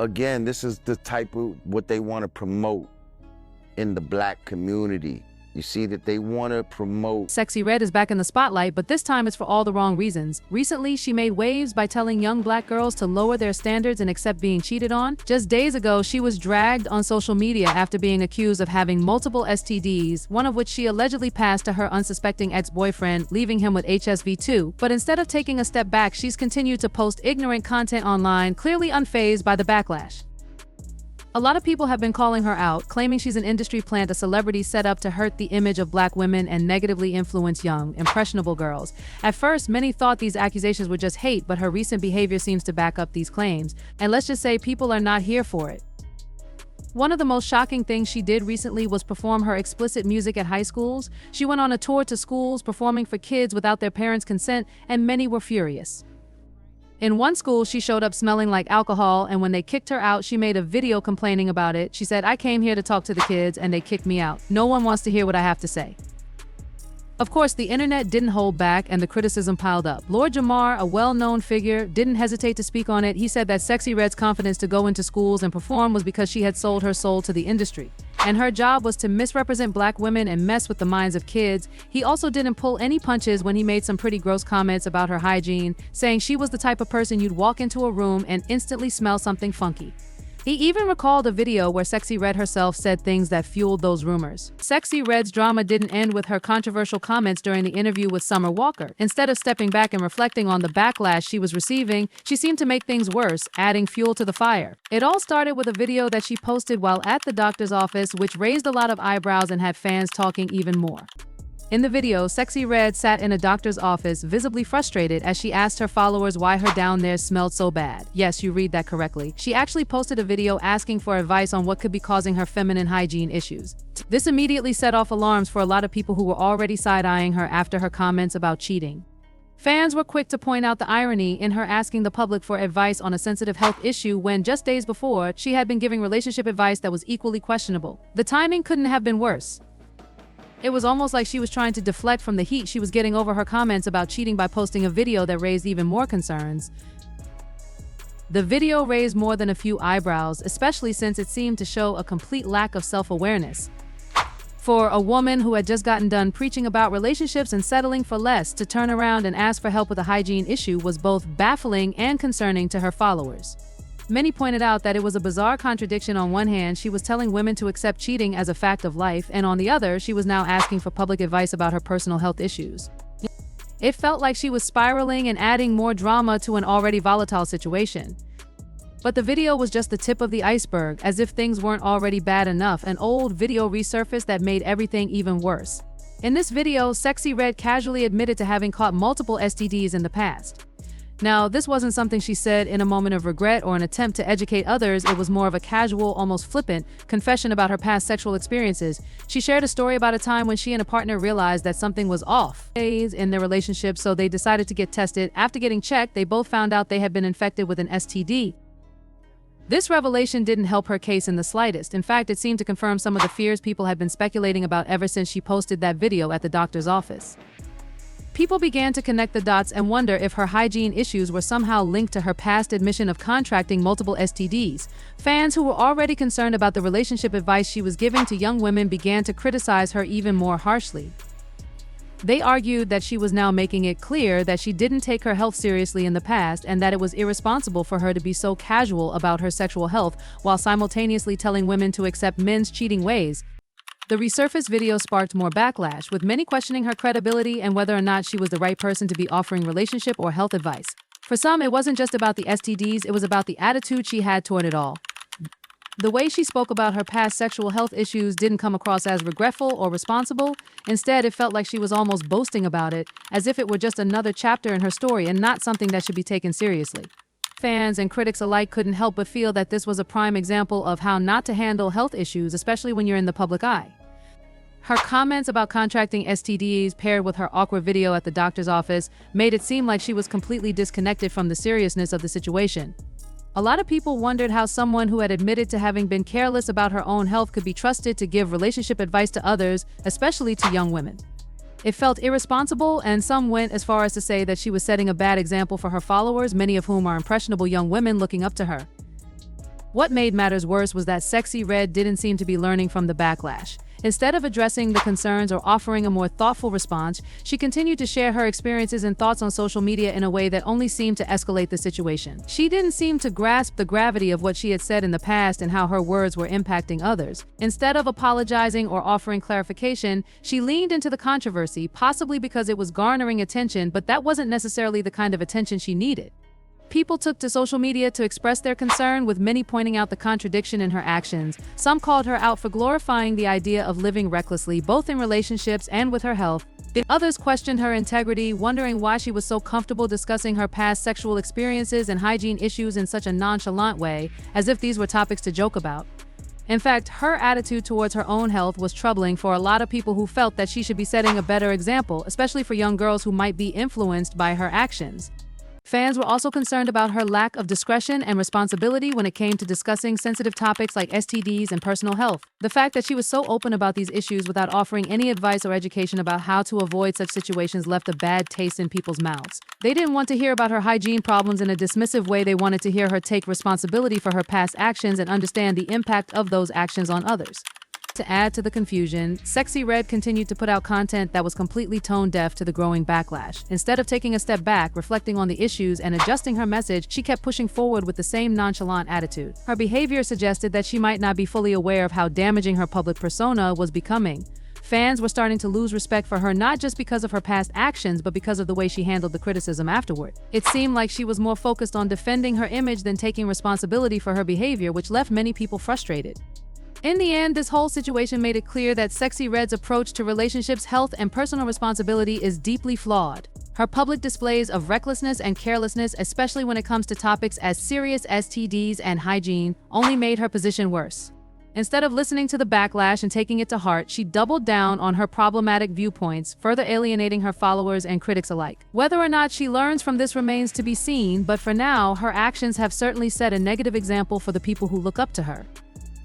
again, this is the type of what they want to promote in the Black community. You see that they want to promote. Sexyy Red is back in the spotlight, but this time it's for all the wrong reasons. Recently, she made waves by telling young Black girls to lower their standards and accept being cheated on. Just days ago, she was dragged on social media after being accused of having multiple STDs, one of which she allegedly passed to her unsuspecting ex-boyfriend, leaving him with HSV-2. But instead of taking a step back, she's continued to post ignorant content online, clearly unfazed by the backlash. A lot of people have been calling her out, claiming she's an industry plant, a celebrity set up to hurt the image of Black women and negatively influence young, impressionable girls. At first, many thought these accusations were just hate, but her recent behavior seems to back up these claims. And let's just say people are not here for it. One of the most shocking things she did recently was perform her explicit music at high schools. She went on a tour to schools performing for kids without their parents' consent, and many were furious. In one school, she showed up smelling like alcohol, and when they kicked her out, she made a video complaining about it. She said, "I came here to talk to the kids, and they kicked me out. No one wants to hear what I have to say." Of course, the internet didn't hold back, and the criticism piled up. Lord Jamar, a well-known figure, didn't hesitate to speak on it. He said that Sexyy Red's confidence to go into schools and perform was because she had sold her soul to the industry, and her job was to misrepresent Black women and mess with the minds of kids. He also didn't pull any punches when he made some pretty gross comments about her hygiene, saying she was the type of person you'd walk into a room and instantly smell something funky. He even recalled a video where Sexyy Red herself said things that fueled those rumors. Sexyy Red's drama didn't end with her controversial comments during the interview with Summer Walker. Instead of stepping back and reflecting on the backlash she was receiving, she seemed to make things worse, adding fuel to the fire. It all started with a video that she posted while at the doctor's office, which raised a lot of eyebrows and had fans talking even more. In the video, Sexyy Red sat in a doctor's office, visibly frustrated as she asked her followers why her down there smelled so bad. Yes, you read that correctly. She actually posted a video asking for advice on what could be causing her feminine hygiene issues. This immediately set off alarms for a lot of people who were already side-eyeing her after her comments about cheating. Fans were quick to point out the irony in her asking the public for advice on a sensitive health issue when just days before, she had been giving relationship advice that was equally questionable. The timing couldn't have been worse. It was almost like she was trying to deflect from the heat she was getting over her comments about cheating by posting a video that raised even more concerns. The video raised more than a few eyebrows, especially since it seemed to show a complete lack of self-awareness. For a woman who had just gotten done preaching about relationships and settling for less, to turn around and ask for help with a hygiene issue was both baffling and concerning to her followers. Many pointed out that it was a bizarre contradiction. On one hand, she was telling women to accept cheating as a fact of life, and on the other, she was now asking for public advice about her personal health issues. It felt like she was spiraling and adding more drama to an already volatile situation. But the video was just the tip of the iceberg. As if things weren't already bad enough, an old video resurfaced that made everything even worse. In this video, Sexyy Red casually admitted to having caught multiple STDs in the past. Now, this wasn't something she said in a moment of regret or an attempt to educate others. It was more of a casual, almost flippant, confession about her past sexual experiences. She shared a story about a time when she and a partner realized that something was off in their relationship, so they decided to get tested. After getting checked, they both found out they had been infected with an STD. This revelation didn't help her case in the slightest. In fact, it seemed to confirm some of the fears people had been speculating about ever since she posted that video at the doctor's office. People began to connect the dots and wonder if her hygiene issues were somehow linked to her past admission of contracting multiple STDs. Fans who were already concerned about the relationship advice she was giving to young women began to criticize her even more harshly. They argued that she was now making it clear that she didn't take her health seriously in the past and that it was irresponsible for her to be so casual about her sexual health while simultaneously telling women to accept men's cheating ways. The resurfaced video sparked more backlash, with many questioning her credibility and whether or not she was the right person to be offering relationship or health advice. For some, it wasn't just about the STDs, it was about the attitude she had toward it all. The way she spoke about her past sexual health issues didn't come across as regretful or responsible. Instead, it felt like she was almost boasting about it, as if it were just another chapter in her story and not something that should be taken seriously. Fans and critics alike couldn't help but feel that this was a prime example of how not to handle health issues, especially when you're in the public eye. Her comments about contracting STDs, paired with her awkward video at the doctor's office, made it seem like she was completely disconnected from the seriousness of the situation. A lot of people wondered how someone who had admitted to having been careless about her own health could be trusted to give relationship advice to others, especially to young women. It felt irresponsible, and some went as far as to say that she was setting a bad example for her followers, many of whom are impressionable young women looking up to her. What made matters worse was that Sexyy Red didn't seem to be learning from the backlash. Instead of addressing the concerns or offering a more thoughtful response, she continued to share her experiences and thoughts on social media in a way that only seemed to escalate the situation. She didn't seem to grasp the gravity of what she had said in the past and how her words were impacting others. Instead of apologizing or offering clarification, she leaned into the controversy, possibly because it was garnering attention, but that wasn't necessarily the kind of attention she needed. People took to social media to express their concern, with many pointing out the contradiction in her actions. Some called her out for glorifying the idea of living recklessly, both in relationships and with her health. Then others questioned her integrity, wondering why she was so comfortable discussing her past sexual experiences and hygiene issues in such a nonchalant way, as if these were topics to joke about. In fact, her attitude towards her own health was troubling for a lot of people who felt that she should be setting a better example, especially for young girls who might be influenced by her actions. Fans were also concerned about her lack of discretion and responsibility when it came to discussing sensitive topics like STDs and personal health. The fact that she was so open about these issues without offering any advice or education about how to avoid such situations left a bad taste in people's mouths. They didn't want to hear about her hygiene problems in a dismissive way. They wanted to hear her take responsibility for her past actions and understand the impact of those actions on others. To add to the confusion, Sexyy Red continued to put out content that was completely tone-deaf to the growing backlash. Instead of taking a step back, reflecting on the issues, and adjusting her message, she kept pushing forward with the same nonchalant attitude. Her behavior suggested that she might not be fully aware of how damaging her public persona was becoming. Fans were starting to lose respect for her, not just because of her past actions, but because of the way she handled the criticism afterward. It seemed like she was more focused on defending her image than taking responsibility for her behavior, which left many people frustrated. In the end, this whole situation made it clear that Sexyy Red's approach to relationships, health, and personal responsibility is deeply flawed. Her public displays of recklessness and carelessness, especially when it comes to topics as serious as STDs and hygiene, only made her position worse. Instead of listening to the backlash and taking it to heart, she doubled down on her problematic viewpoints, further alienating her followers and critics alike. Whether or not she learns from this remains to be seen, but for now, her actions have certainly set a negative example for the people who look up to her.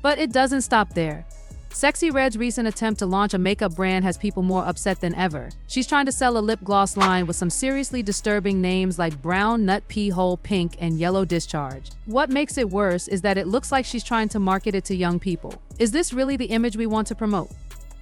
But it doesn't stop there. Sexyy Red's recent attempt to launch a makeup brand has people more upset than ever. She's trying to sell a lip gloss line with some seriously disturbing names like Brown Nut Pea Hole Pink and Yellow Discharge. What makes it worse is that it looks like she's trying to market it to young people. Is this really the image we want to promote?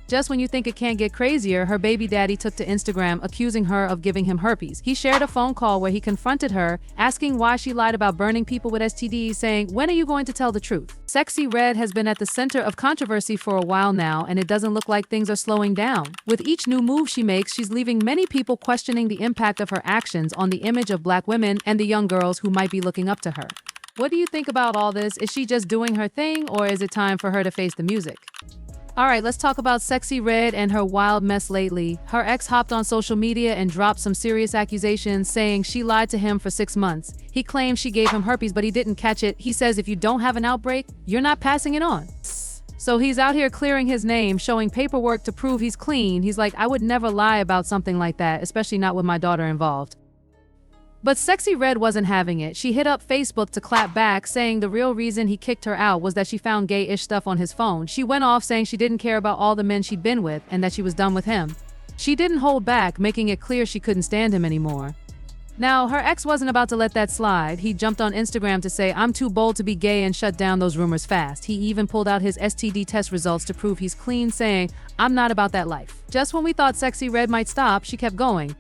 Just when you think it can't get crazier, her baby daddy took to Instagram accusing her of giving him herpes. He shared a phone call where he confronted her, asking why she lied about burning people with STDs, saying, "When are you going to tell the truth?" Sexyy Red has been at the center of controversy for a while now, and it doesn't look like things are slowing down. With each new move she makes, she's leaving many people questioning the impact of her actions on the image of Black women and the young girls who might be looking up to her. What do you think about all this? Is she just doing her thing, or is it time for her to face the music? Alright, let's talk about Sexyy Red and her wild mess lately. Her ex hopped on social media and dropped some serious accusations, saying she lied to him for 6 months. He claimed she gave him herpes, but he didn't catch it. He says if you don't have an outbreak, you're not passing it on. So he's out here clearing his name, showing paperwork to prove he's clean. He's like, I would never lie about something like that, especially not with my daughter involved. But Sexyy Red wasn't having it. She hit up Facebook to clap back, saying the real reason he kicked her out was that she found gay-ish stuff on his phone. She went off saying she didn't care about all the men she'd been with and that she was done with him. She didn't hold back, making it clear she couldn't stand him anymore. Now, her ex wasn't about to let that slide. He jumped on Instagram to say, "I'm too bold to be gay," and shut down those rumors fast. He even pulled out his STD test results to prove he's clean, saying, "I'm not about that life." Just when we thought Sexyy Red might stop, she kept going.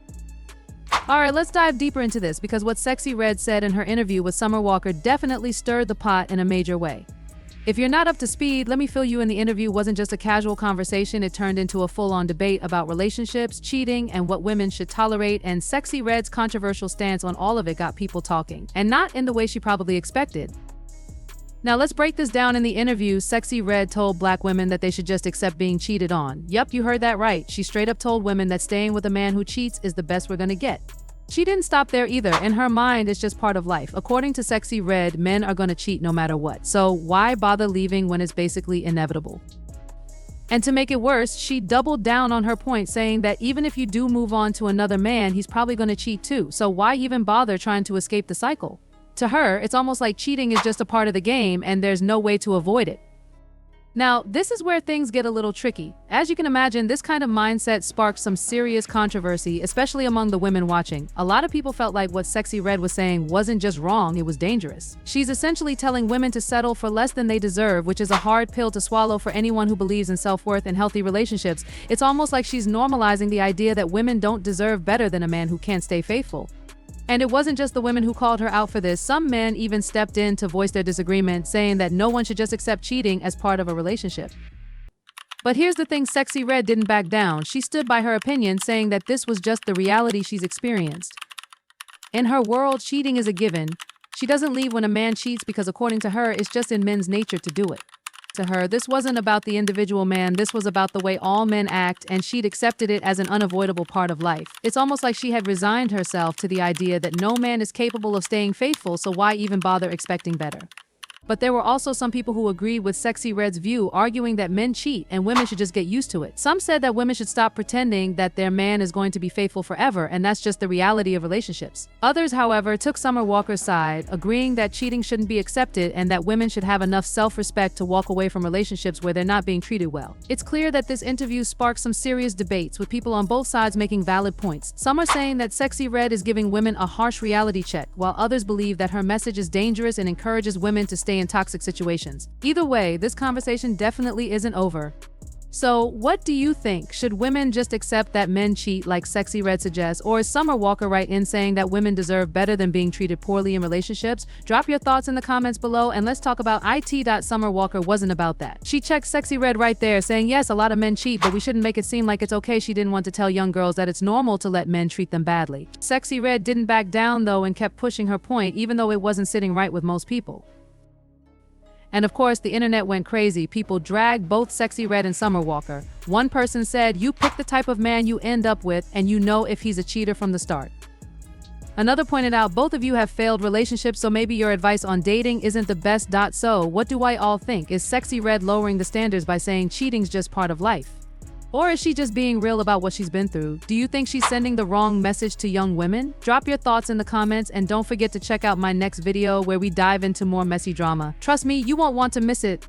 Alright, let's dive deeper into this, because what Sexyy Red said in her interview with Summer Walker definitely stirred the pot in a major way. If you're not up to speed, let me fill you in. The interview wasn't just a casual conversation, it turned into a full-on debate about relationships, cheating, and what women should tolerate, and Sexyy Red's controversial stance on all of it got people talking, and not in the way she probably expected. Now let's break this down. In the interview, Sexyy Red told Black women that they should just accept being cheated on. Yup, you heard that right. She straight up told women that staying with a man who cheats is the best we're gonna get. She didn't stop there either. In her mind, it's just part of life. According to Sexyy Red, men are gonna cheat no matter what. So why bother leaving when it's basically inevitable? And to make it worse, she doubled down on her point, saying that even if you do move on to another man, he's probably gonna cheat too. So why even bother trying to escape the cycle? To her, it's almost like cheating is just a part of the game and there's no way to avoid it. Now, this is where things get a little tricky. As you can imagine, this kind of mindset sparked some serious controversy, especially among the women watching. A lot of people felt like what Sexyy Red was saying wasn't just wrong, it was dangerous. She's essentially telling women to settle for less than they deserve, which is a hard pill to swallow for anyone who believes in self-worth and healthy relationships. It's almost like she's normalizing the idea that women don't deserve better than a man who can't stay faithful. And it wasn't just the women who called her out for this. Some men even stepped in to voice their disagreement, saying that no one should just accept cheating as part of a relationship. But here's the thing, Sexyy Red didn't back down. She stood by her opinion, saying that this was just the reality she's experienced. In her world, cheating is a given. She doesn't leave when a man cheats because, according to her, it's just in men's nature to do it. To her, this wasn't about the individual man, this was about the way all men act, and she'd accepted it as an unavoidable part of life. It's almost like she had resigned herself to the idea that no man is capable of staying faithful, so why even bother expecting better? But there were also some people who agreed with Sexyy Red's view, arguing that men cheat and women should just get used to it. Some said that women should stop pretending that their man is going to be faithful forever, and that's just the reality of relationships. Others, however, took Summer Walker's side, agreeing that cheating shouldn't be accepted and that women should have enough self-respect to walk away from relationships where they're not being treated well. It's clear that this interview sparked some serious debates, with people on both sides making valid points. Some are saying that Sexyy Red is giving women a harsh reality check, while others believe that her message is dangerous and encourages women to stay in toxic situations. Either way, this conversation definitely isn't over. So, what do you think? Should women just accept that men cheat like Sexyy Red suggests, or is Summer Walker right in saying that women deserve better than being treated poorly in relationships? Drop your thoughts in the comments below, and let's talk about it. Summer Walker wasn't about that. She checked Sexyy Red right there, saying yes, a lot of men cheat, but we shouldn't make it seem like it's okay. She didn't want to tell young girls that it's normal to let men treat them badly. Sexyy Red didn't back down though and kept pushing her point, even though it wasn't sitting right with most people. And of course, the internet went crazy. People dragged both Sexyy Red and Summer Walker. One person said, "You pick the type of man you end up with, and you know if he's a cheater from the start." Another pointed out, both of you have failed relationships, so maybe your advice on dating isn't the best. So, what do I all think? Is Sexyy Red lowering the standards by saying cheating's just part of life? Or is she just being real about what she's been through? Do you think she's sending the wrong message to young women? Drop your thoughts in the comments, and don't forget to check out my next video where we dive into more messy drama. Trust me, you won't want to miss it.